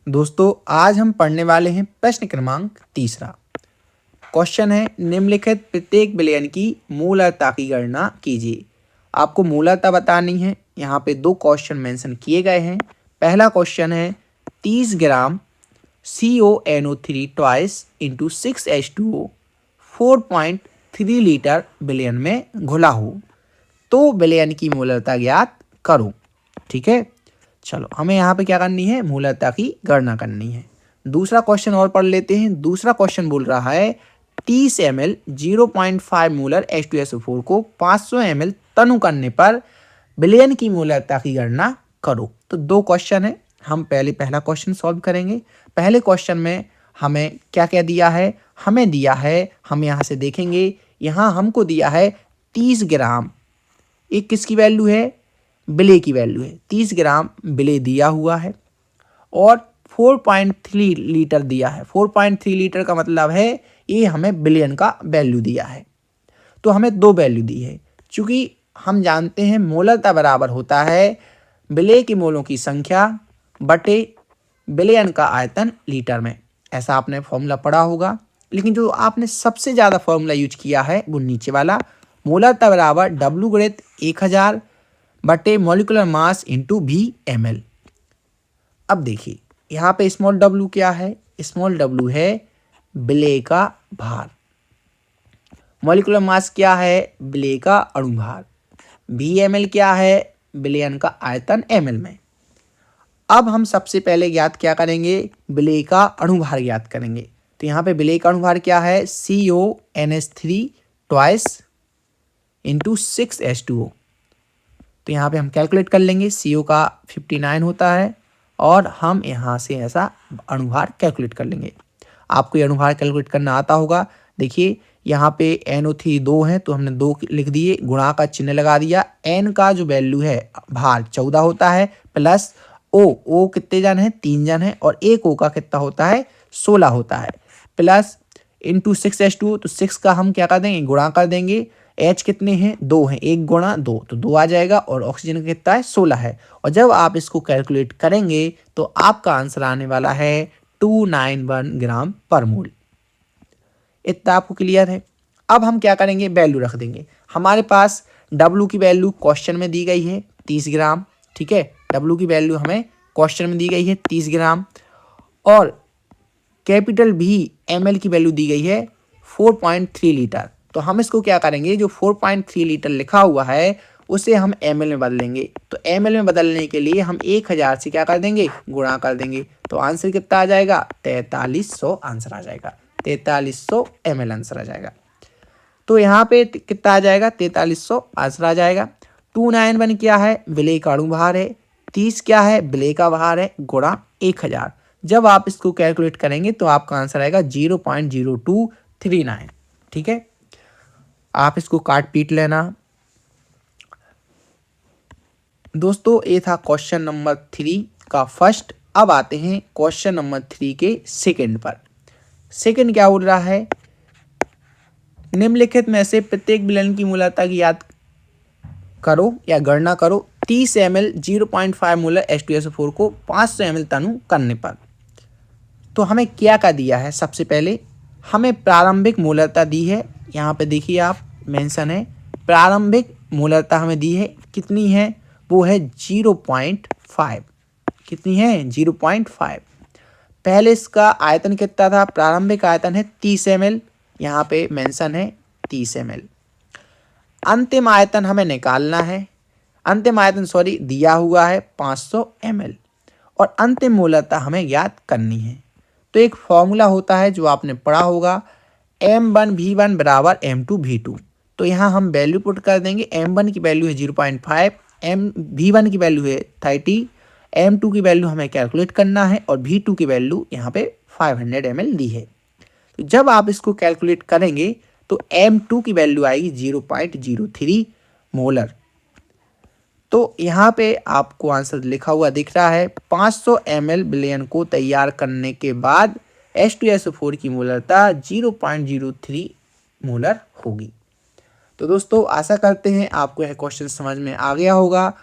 दोस्तों आज हम पढ़ने वाले हैं प्रश्न क्रमांक 3। क्वेश्चन है निम्नलिखित प्रत्येक विलयन की मूलता की गणना कीजिए। आपको मूलता बतानी है। यहाँ पे दो क्वेश्चन मेंशन किए गए हैं। पहला क्वेश्चन है 30 ग्राम CONO3 twice into 6H2O 4.3 litre विलयन में घुला हो तो विलयन की मूलता ज्ञात करो। ठीक है, चलो हमें यहाँ पे क्या करनी है, मूलता की गणना करनी है। दूसरा क्वेश्चन और पढ़ लेते हैं। दूसरा क्वेश्चन बोल रहा है 30 ml 0.5 मोलर H2SO4 को 500 ml तनु करने पर विलयन की मूलता की गणना करो। तो दो क्वेश्चन है, हम पहला क्वेश्चन सॉल्व करेंगे। पहले क्वेश्चन में हमें क्या क्या दिया है, हमें दिया है, हम यहाँ से देखेंगे, यहाँ हमको दिया है 30 ग्राम। एक किसकी वैल्यू है, विलेय की वैल्यू है। 30 ग्राम विलेय दिया हुआ है और 4.3 लीटर दिया है। 4.3 लीटर का मतलब है ये हमें विलयन का वैल्यू दिया है। तो हमें दो वैल्यू दी है। चूंकि हम जानते हैं मोलता बराबर होता है विलेय की मोलों की संख्या बटे विलयन का आयतन लीटर में। ऐसा आपने फॉर्मूला पढ़ा होगा, लेकिन जो आपने सबसे ज़्यादा फॉर्मूला यूज किया है वो नीचे वाला, मोलता बराबर W गुणित 1000 बटे मॉलिक्यूलर मास इंटू VmL। अब देखिए यहाँ पे स्मॉल w क्या है, स्मॉल w है विलेय का भार। मॉलिक्यूलर मास क्या है, विलेय का अणु भार। VmL क्या है, विलयन का आयतन ml में। अब हम सबसे पहले ज्ञात क्या करेंगे, विलेय का अणु भार ज्ञात करेंगे। तो यहाँ पे विलेय का अणु भार क्या है, CONH3 ट्वाइस इंटू 6H2O। तो यहाँ पे हम कैलकुलेट कर लेंगे। CO का 59 होता है और हम यहाँ से ऐसा अणुभार कैलकुलेट कर लेंगे। आपको ये अणुभार कैलकुलेट करना आता होगा। देखिए यहाँ पे NO3 2 है तो हमने 2 लिख दिए, गुणा का चिन्ह लगा दिया। N का जो वैल्यू है भार 14 होता है, प्लस O कितने जन है, 3 जन है, और एक O का कितना होता है, 16 होता है, प्लस इंटू 6H2O। तो 6 का हम क्या कर देंगे, गुणा कर देंगे। H कितने हैं, 2 हैं, 1 गुणा 2 तो 2 आ जाएगा, और ऑक्सीजन का कितना है, 16 है। और जब आप इसको कैलकुलेट करेंगे तो आपका आंसर आने वाला है 291 ग्राम पर मोल। इतना आपको क्लियर है। अब हम क्या करेंगे, वैल्यू रख देंगे। हमारे पास W की वैल्यू क्वेश्चन में दी गई है 30 ग्राम। ठीक है, W की वैल्यू हमें क्वेश्चन में दी गई है 30 ग्राम, और कैपिटल V ml की वैल्यू दी गई है 4.3 लीटर। तो हम इसको क्या करेंगे, जो 4.3 लीटर लिखा हुआ है उसे हम ml में बदलेंगे। तो ml में बदलने के लिए हम 1000 से क्या कर देंगे, गुणा कर देंगे। तो आंसर कितना आ जाएगा, 4300 आंसर आ जाएगा। 4300 ml आंसर आ जाएगा। तो यहाँ पे कितना आ जाएगा, 4300 आंसर आ जाएगा। 291 क्या है, विलेय का अणु भार है। 30 क्या है, विलेय का भार है, गुणा 1000। जब आप इसको कैलकुलेट करेंगे तो आपका आंसर आएगा 0.0239। ठीक है, आप इसको काट पीट लेना। दोस्तों ये था क्वेश्चन नंबर 3 का फर्स्ट। अब आते हैं क्वेश्चन नंबर 3 के सेकंड पर। सेकंड क्या बोल रहा है, निम्नलिखित में से प्रत्येक विलयन की मूलता की याद करो या गणना करो। 30 ml 0.5 मोलर H2SO4 को 500 ml तनु करने पर। तो हमें क्या क्या दिया है, सबसे पहले हमें प्रारंभिक मूलता दी है। यहाँ पे देखिए आप मेंशन है, प्रारंभिक मूलता हमें दी है, कितनी है, वो है 0.5। कितनी है, 0.5। पहले इसका आयतन कितना था, प्रारंभिक आयतन है 30 ml, यहाँ पे मेंशन है 30 ml। अंतिम आयतन हमें निकालना है, अंतिम आयतन दिया हुआ है 500 ml, और अंतिम मूलता हमें ज्ञात करनी है। तो एक फॉर्मूला होता है जो आपने पढ़ा होगा, M1V1 बराबर M2V2। तो यहाँ हम वैल्यू पुट कर देंगे। M1 की वैल्यू है 0.5, V1 की वैल्यू है 30, M2 की वैल्यू हमें कैलकुलेट करना है, और V2 की वैल्यू यहाँ पे 500 ml दी है। तो जब आप इसको कैलकुलेट करेंगे तो M2 की वैल्यू आएगी 0.03 मोलर। तो यहाँ पे आपको आंसर लिखा हुआ दिख रहा है, 500 ml विलयन को तैयार करने के बाद H2SO4 की मोलरता 0.03 मोलर होगी। तो दोस्तों आशा करते हैं आपको यह क्वेश्चन समझ में आ गया होगा।